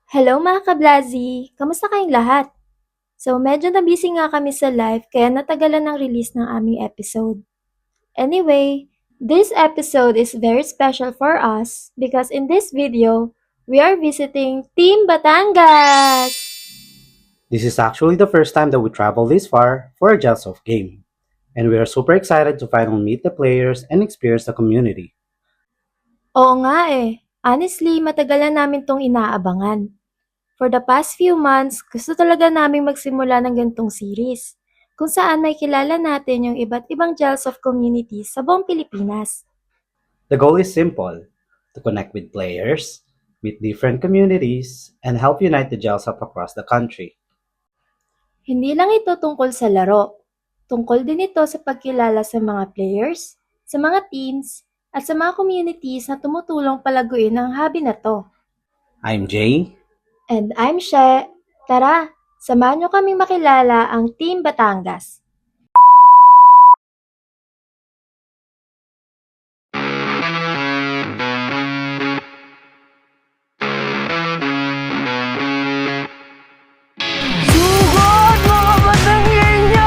Hello mga kablazi! Kamusta kayong lahat? So medyo na-busy nga kami sa live kaya natagalan ng release ng aming episode. Anyway, this episode is very special for us because in this video, we are visiting Team Batangas! This is actually the first time that we travel this far for a Just of game, and we are super excited to finally meet the players and experience the community. Oo nga eh. Honestly, matagal na namin tong inaabangan. For the past few months, gusto talaga naming magsimula ng gantong series, kung saan may kilala natin yung iba't ibang Gels of communities sa buong Pilipinas. The goal is simple: to connect with players, meet different communities, and help unite the Gels up across the country. Hindi lang ito tungkol sa laro. Tungkol din ito sa pagkilala sa mga players, sa mga teams, at sa mga communities na tumutulong palaguin ang hobby na to. I'm Jay. And I'm She. Tara, samahan nyo kaming makilala ang Team Batangas. Sugod mga Batangueño!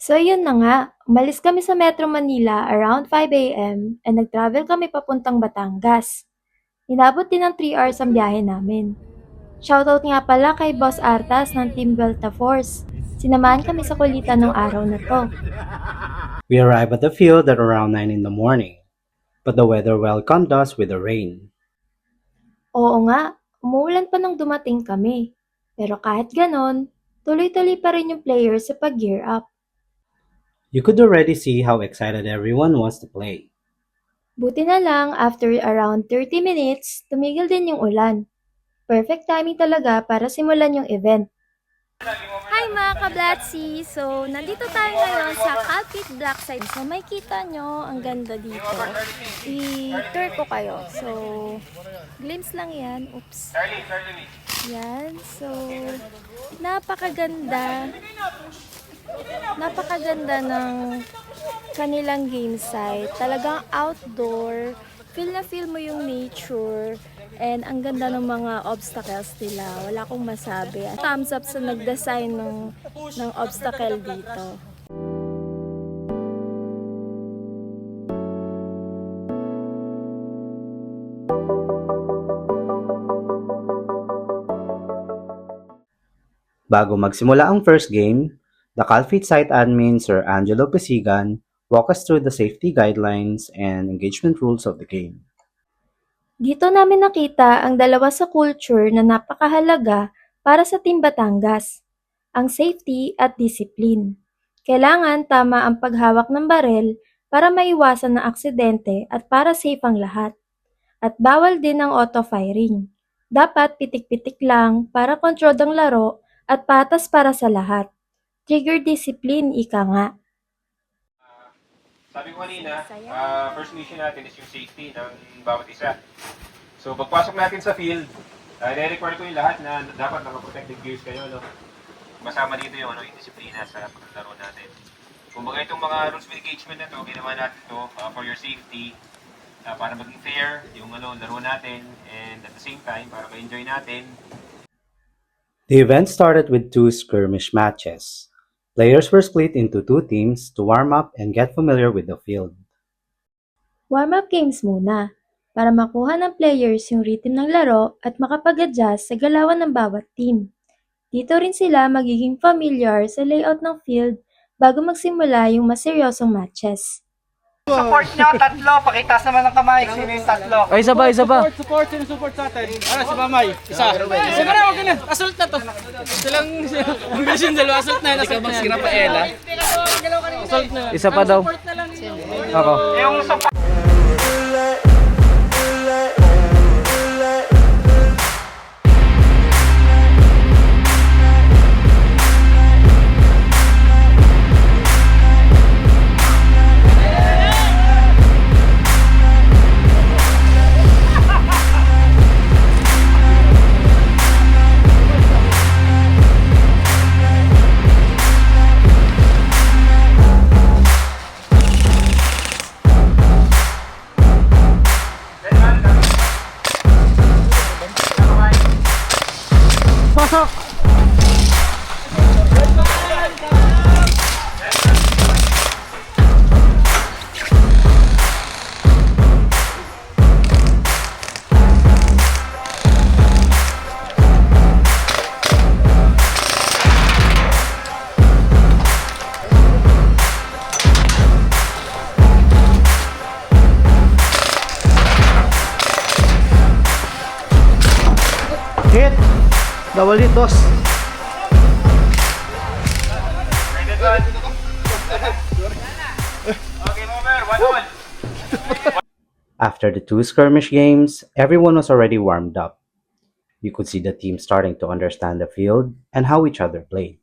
So yun na nga, umalis kami sa Metro Manila around 5 a.m. and nag-travel kami papuntang Batangas. Inabot din ng 3 hours ang biyahe namin. Shoutout nga pala kay Boss Artas ng Team Delta Force. Sinamahan kami sa kulitan ng araw na to. We arrived at the field at around 9 in the morning, but the weather welcomed us with the rain. Oo nga, umuulan pa nang dumating kami. Pero kahit ganon, tuloy-tuloy pa rin yung players sa pag-gear up. You could already see how excited everyone was to play. Buti na lang, after around 30 minutes, tumigil din yung ulan. Perfect timing talaga para simulan yung event. Hi mga kablatsi! So, nandito tayo ngayon sa Calpit Blackside. So, may kita nyo, ang ganda dito. I-tour ko kayo. So, glimpse lang yan. Oops. Yan. So, napakaganda. Napakaganda ng kanilang game site. Talagang outdoor. Feel na feel mo yung nature. And ang ganda ng mga obstacles nila. Wala akong masabi. Thumbs up sa nag-design ng obstacle dito. Bago magsimula ang first game, the Calfit site admin Sir Angelo Pesigan walk us through the safety guidelines and engagement rules of the game. Dito namin nakita ang dalawa sa culture na napakahalaga para sa Team Batangas, ang safety at discipline. Kailangan tama ang paghawak ng barel para maiwasan ng aksidente at para safe ang lahat. At bawal din ang auto-firing. Dapat pitik-pitik lang para controlled ang laro at patas para sa lahat. Trigger discipline, ika nga. Sabi ko kanina, first mission natin is yung safety ng bawat isa. So, pagpasok natin sa field, i-require ko yung lahat na dapat naka-protective gears kayo. No? Masama dito yung yung disiplina sa paglaro natin. Kumbaga itong mga rules of engagement na to, ginawa natin to for your safety, para maging fair yung laro natin, and at the same time, para ma-enjoy natin. The event started with 2 skirmish matches. Players were split into 2 teams to warm up and get familiar with the field. Warm-up games muna, para makuha ng players yung rhythm ng laro at makapag-adjust sa galawan ng bawat team. Dito rin sila magiging familiar sa layout ng field bago magsimula yung mas seryosong matches. Support nyo, tatlo. Pakitaas naman ng kamay. Sino yung tatlo? Ay, isa ba? Support. Sino support sa atin? Ano, si Mamay? Isa. Sige na, okay na. Assault na to. Silang, ang vision dalawa, assault na. Assault na yan. Isa pa daw. Ako. Yung sa Hit! Double hit, boss. Okay, over. 1-1. After the two skirmish games, everyone was already warmed up. You could see the team starting to understand the field and how each other played.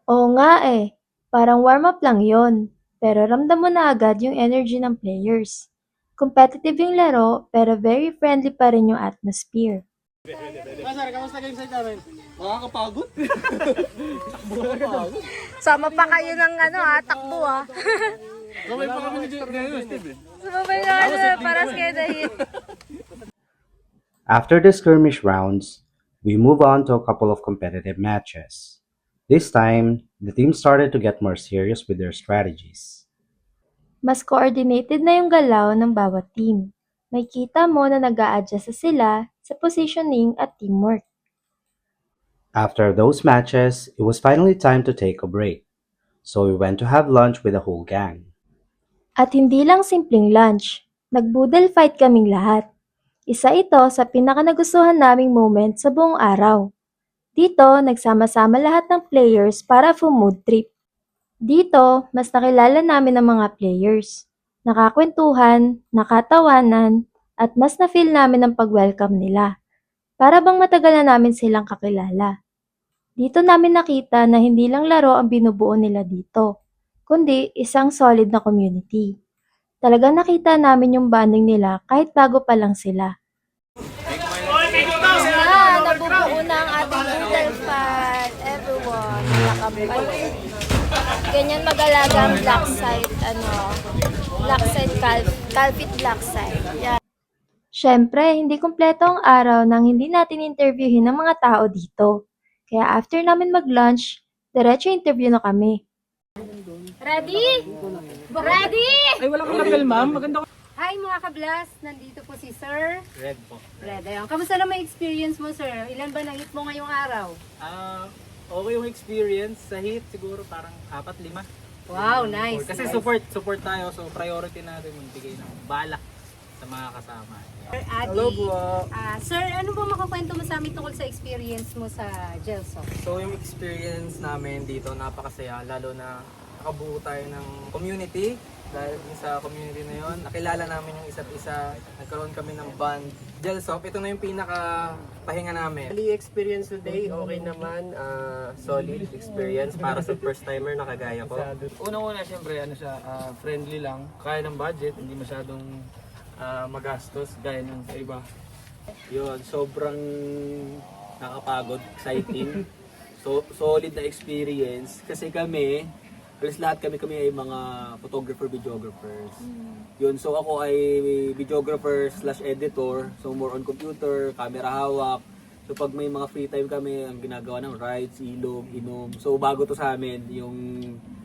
Oo nga eh, parang warm-up lang yon. Pero ramdam mo na agad yung energy ng players. Competitive yung laro, pero very friendly pa rin yung atmosphere. Sama pa kayo ng takbo Sumabay nga para skadahin. After the skirmish rounds, we move on to a couple of competitive matches. This time, the team started to get more serious with their strategies. Mas coordinated na yung galaw ng bawat team. May kita mo na nag-a-adjust sila sa positioning at teamwork. After those matches, it was finally time to take a break. So we went to have lunch with the whole gang. At hindi lang simpleng lunch, nag-boodle fight kaming lahat. Isa ito sa pinaka-nagustuhan naming moment sa buong araw. Dito, nagsama-sama lahat ng players para for mood trip. Dito, mas nakilala namin ang mga players. Nakakwentuhan, nakatawanan, at mas na-feel namin ang pag-welcome nila. Para bang matagal na namin silang kakilala. Dito namin nakita na hindi lang laro ang binubuo nila dito, kundi isang solid na community. Talagang nakita namin yung bonding nila kahit bago pa lang sila. Nabubuo na ang ating boodle fight. Everyone, nakabay. Ganyan mag-alaga ang black side, calfit black side. Yan. Siyempre, hindi kumpleto ang araw nang hindi natin interviewin ng mga tao dito. Kaya after namin mag-lunch, diretso interview na kami. Ready? Ready? Ay, walang lapel, ma'am. Maganda ko. Hi mga kablas, nandito po si Sir. Red po. Red, ayun. Kamusta naman experience mo, sir? Ilan ba na-hit mo ngayong araw? Okay yung experience sa hit siguro parang 4-5. Wow, nice. Kasi nice. support tayo, so priority natin magbigay ng balak sa mga kasama. Sir Adi, Hello po. Sir, ano ba makakwento mo sa amin tungkol sa experience mo sa Gelso? So yung experience namin dito napakasaya, lalo na nakabuo tayo ng community. Dahil sa community na yon, nakilala namin yung isa't isa, nagkaroon kami ng band. Gelsop, ito na yung pinaka pahinga namin. Early experience today, okay naman, solid experience para sa first timer na kagaya ko. Unang-una siyempre friendly lang, kaya ng budget, hindi masyadong magastos gaya ng sa iba. Yun, sobrang nakapagod, exciting. So, solid na experience kasi kami, halos lahat kami ay mga photographer, videographers. Yun, so ako ay videographer slash editor. So more on computer, camera hawak. So pag may mga free time kami, ang ginagawa ng rides, ilog, inom. So bago to sa amin, yung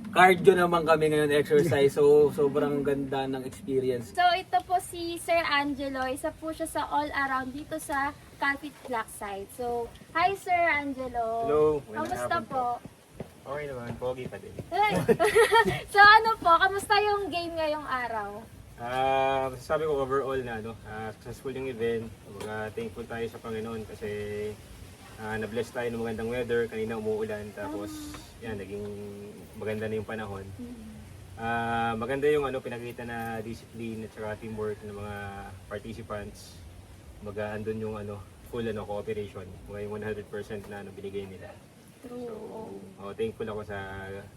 cardio naman kami ngayon, exercise. So sobrang ganda ng experience. So ito po si Sir Angelo, isa po siya sa all-around dito sa Calfit Black Side. So, hi Sir Angelo. Hello. Kamusta po? Okay naman, pogi pa din. So ano po, kamusta yung game ngayong araw? Masasabi ko overall na successful yung event. Thankful tayo sa Panginoon kasi Na-bless tayo ng magandang weather, kanina umuulan, tapos yan, naging maganda na yung panahon. Maganda yung pinakita na discipline at saka teamwork ng mga participants. Andun yung full cooperation, yung 100% na binigay nila. So, thankful ako sa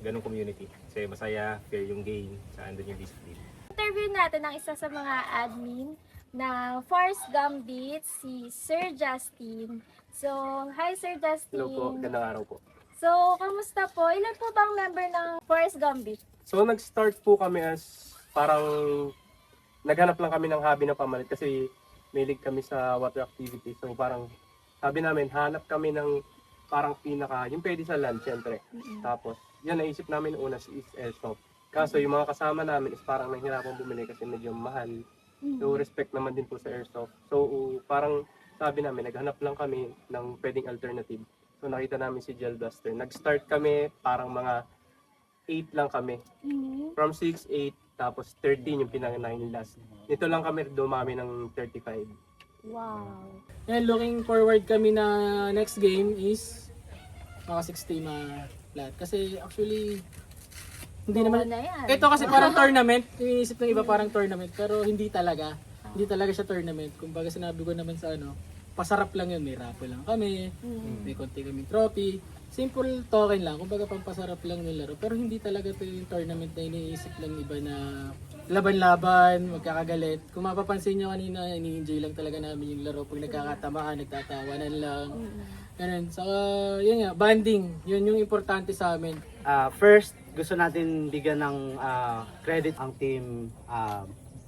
ganung community. Kasi masaya, fair yung game, sa andun yung discipline. Interview natin ang isa sa mga admin ng Force Gambit, si Sir Justin. So, hi Sir Justin. Hello po, gandang araw po. So, kamusta po? Ilan po bang member ng Force Gambit? So nag-start po kami as parang naghanap lang kami ng hobby na pamalit kasi mahilig kami sa water activity. So parang sabi namin, hanap kami ng parang yung pwede sa land syempre. Tapos yan naisip namin una is airsoft. Kaso yung mga kasama namin is parang nahihirapan bumili kasi medyo mahal. So respect naman din po sa airsoft. So parang sabi namin, naghanap lang kami ng pwedeng alternative. So nakita namin si Gel Blaster. Nag-start kami parang mga 8 lang kami. From 6, 8, tapos 13 yung pinaka-9 last. Nito lang kami dumami ng 35. Wow. And looking forward kami na next game is mga 60 lahat. Kasi actually, hindi naman, na yan. ito kasi parang tournament, iniisip ng iba parang tournament, pero hindi talaga. Hindi talaga siya tournament. Kumbaga sinabi ko naman sa pasarap lang yun. May raffle lang kami, may konti kaming trophy. Simple token lang, kumbaga pampasarap lang ng laro. Pero hindi talaga ito yung tournament na iniisip lang iba na laban-laban, magkakagalit. Kung mapapansin nyo kanina, ini-enjoy lang talaga namin yung laro. Pag nagkakatamaan, nagtatawanan lang. Ganun. So, yun nga, banding. Yun yung importante sa amin. First, gusto natin bigyan ng credit ang team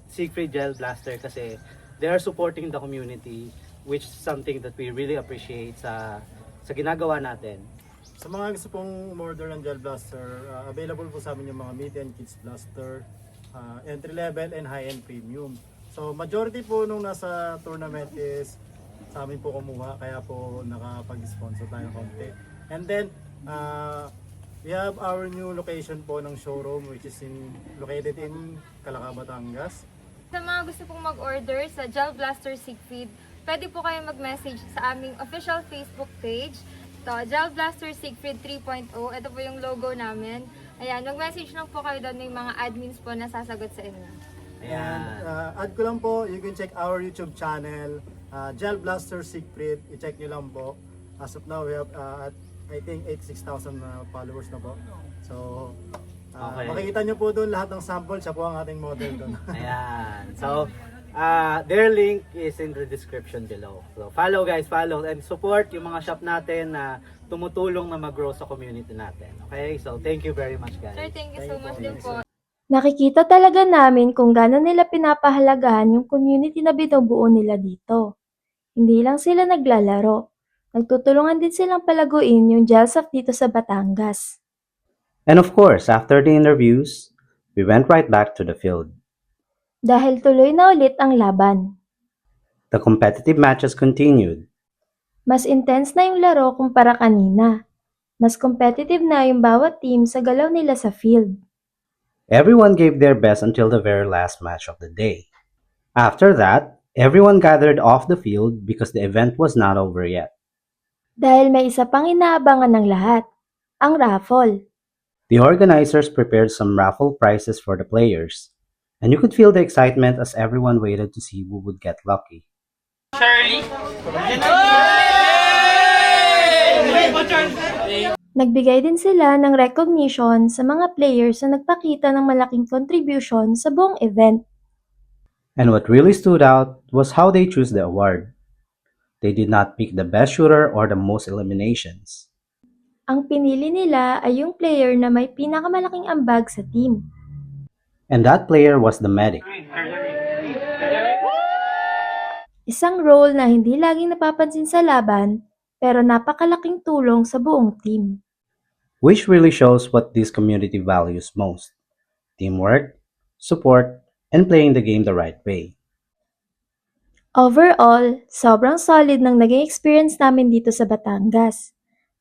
Siegfried Gel Blaster kasi they are supporting the community, which is something that we really appreciate sa ginagawa natin. Sa mga gusto pong umorder ng Gel Blaster, available po sa amin yung mga mid and kids blaster, entry level and high-end premium. So majority po nung nasa tournament is sa amin po kumuha, kaya po nakapag-sponsor tayo konti. And then, we have our new location po ng showroom which is located in Calaca, Batangas. Sa mga gusto pong mag-order sa Gel Blaster Siegfried, pwede po kayo mag-message sa aming official Facebook page. Ito, Gel Blaster Siegfried 3.0. Ito po yung logo namin. Ayan, mag-message lang po kayo doon, may mga admins po na sasagot sa inyo. And add ko lang po, you can check our YouTube channel, Gel Blaster Siegfried. I-check nyo lang po. As of now, we have I think 86,000 followers na po. So, makikita nyo po doon lahat ng sample. Siya po ang ating model doon. Ayan. So, their link is in the description below. So, follow guys, follow and support yung mga shop natin na tumutulong na mag-grow sa community natin. Okay? So, thank you very much guys. Sir, thank you so much din po. Nakikita talaga namin kung gaano nila pinapahalagahan yung community na binubuo nila dito. Hindi lang sila naglalaro. Nagtutulungan din silang palaguin yung Gelsoft dito sa Batangas. And of course, after the interviews, we went right back to the field. Dahil tuloy na ulit ang laban. The competitive matches continued. Mas intense na yung laro kumpara kanina. Mas competitive na yung bawat team sa galaw nila sa field. Everyone gave their best until the very last match of the day. After that, everyone gathered off the field because the event was not over yet. Dahil may isa pang inaabangan ng lahat, ang raffle. The organizers prepared some raffle prizes for the players, and you could feel the excitement as everyone waited to see who would get lucky. Nagbigay din sila ng recognition sa mga players na nagpakita ng malaking contribution sa buong event. And what really stood out was how they chose the award. They did not pick the best shooter or the most eliminations. Ang pinili nila ay yung player na may pinakamalaking ambag sa team. And that player was the medic. Isang role na hindi laging napapansin sa laban, pero napakalaking tulong sa buong team. Which really shows what this community values most. Teamwork, support, and playing the game the right way. Overall, sobrang solid ng naging experience namin dito sa Batangas.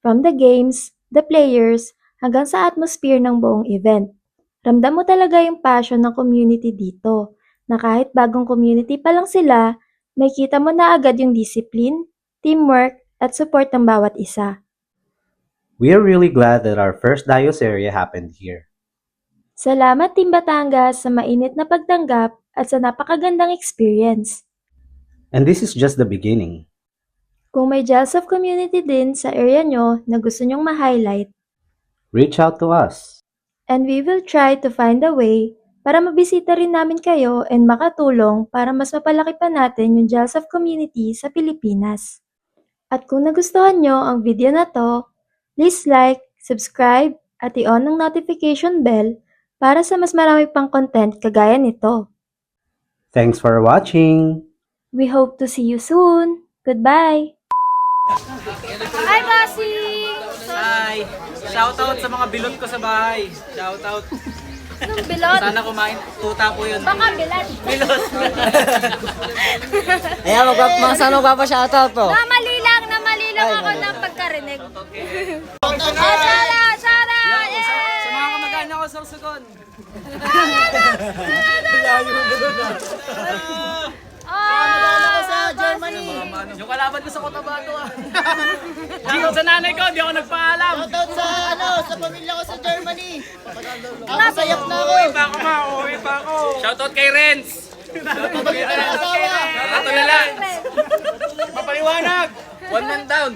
From the games, the players, hanggang sa atmosphere ng buong event. Ramdam mo talaga yung passion ng community dito, na kahit bagong community pa lang sila, may kita mo na agad yung discipline, teamwork, at support ng bawat isa. We are really glad that our first Dios area happened here. Salamat Team Batangas sa mainit na pagtanggap at sa napakagandang experience. And this is just the beginning. Kung may Gelsoft community din sa area nyo na gusto nyong ma-highlight, Reach out to us. and we will try to find a way para mabisita rin namin kayo and makatulong para mas mapalaki pa natin yung Gelsoft community sa Pilipinas. At kung nagustuhan nyo ang video na to, please like, subscribe, at i-on ang notification bell para sa mas marami pang content kagaya nito. Thanks for watching. We hope to see you soon. Goodbye! Hi, Bossy! Hi! Shoutout sa mga bilot ko sa bahay. Shoutout. Anong bilot? Sana kumain. Tuta po yun. Baka bilat. Bilot. Ayan, sana magpapa-shoutout po. Namali lang ako ng pagkarinig. Shoutout! Sa mga kamag-anak ko sa Sorsogon. Sa Germany. Yung kalaban ko sa Cotabato ah. Shoutout sa nanay ko, hindi ako nagpaalam. Shoutout sa pamilya ko sa Germany. Sayap na ako. Uwi pa ako. Shoutout kay Renz. Shoutout na lang. Papaliwanag. One man down.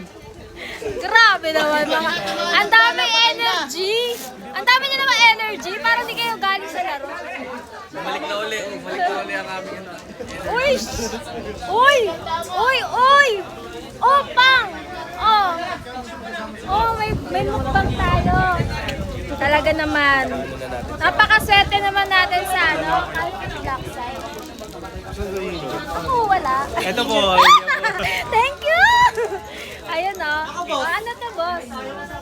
Grabe naman mga. Ang daming energy. Ang dami niyo naman energy. Parang di kayo galing sa laro. Bumalik na uli ang aming ano. Uy! Uy! Uy! Uy! Oh, pang! Oh! Oh, may mukbang tayo. Talaga naman. Napakaswerte naman natin sa ano, Alfred Lakeside. Ako wala. Ito po. Thank you! Ayun o. Oh. Ano to, boss?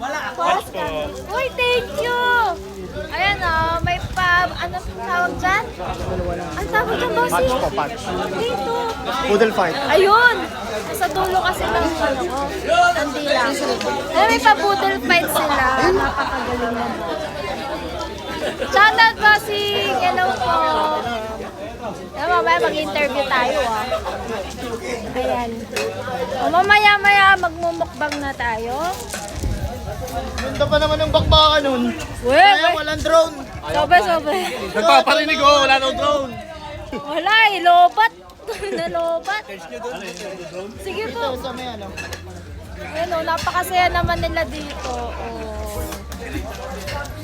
Wala. Boss po. Uy, thank you! Ayan o, may ano tawag dyan? Ang tawag dyan, boss? Patch. Dito. Poodle fight. Ayun! Sa dulo kasi ng ano ko. Kandila. Ay, may pa-poodle fight sila. Napakagaling na. Shoutout, bossing! Hello po! Yan, mamaya mag-interview tayo ah. Ayan. O mamaya-maya magmumukbang na tayo. Ganda pa naman ng bakbakan nun. Kaya walang drone. Sobe. Nagpaparinig ko, wala nang drone. Wala eh, lobat. Nalobat. Sige po. Ayun o, napakasaya naman nila dito.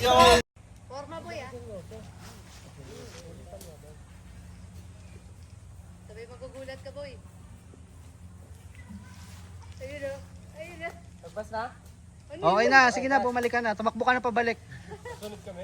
Oh. Forma boy ah. Sabi magugulat ka boy. Ayun o. Ayun o. Tagbas na? Okay na, sige na, bumalik ka na. Tumakbo ka na pabalik. Sunod kami.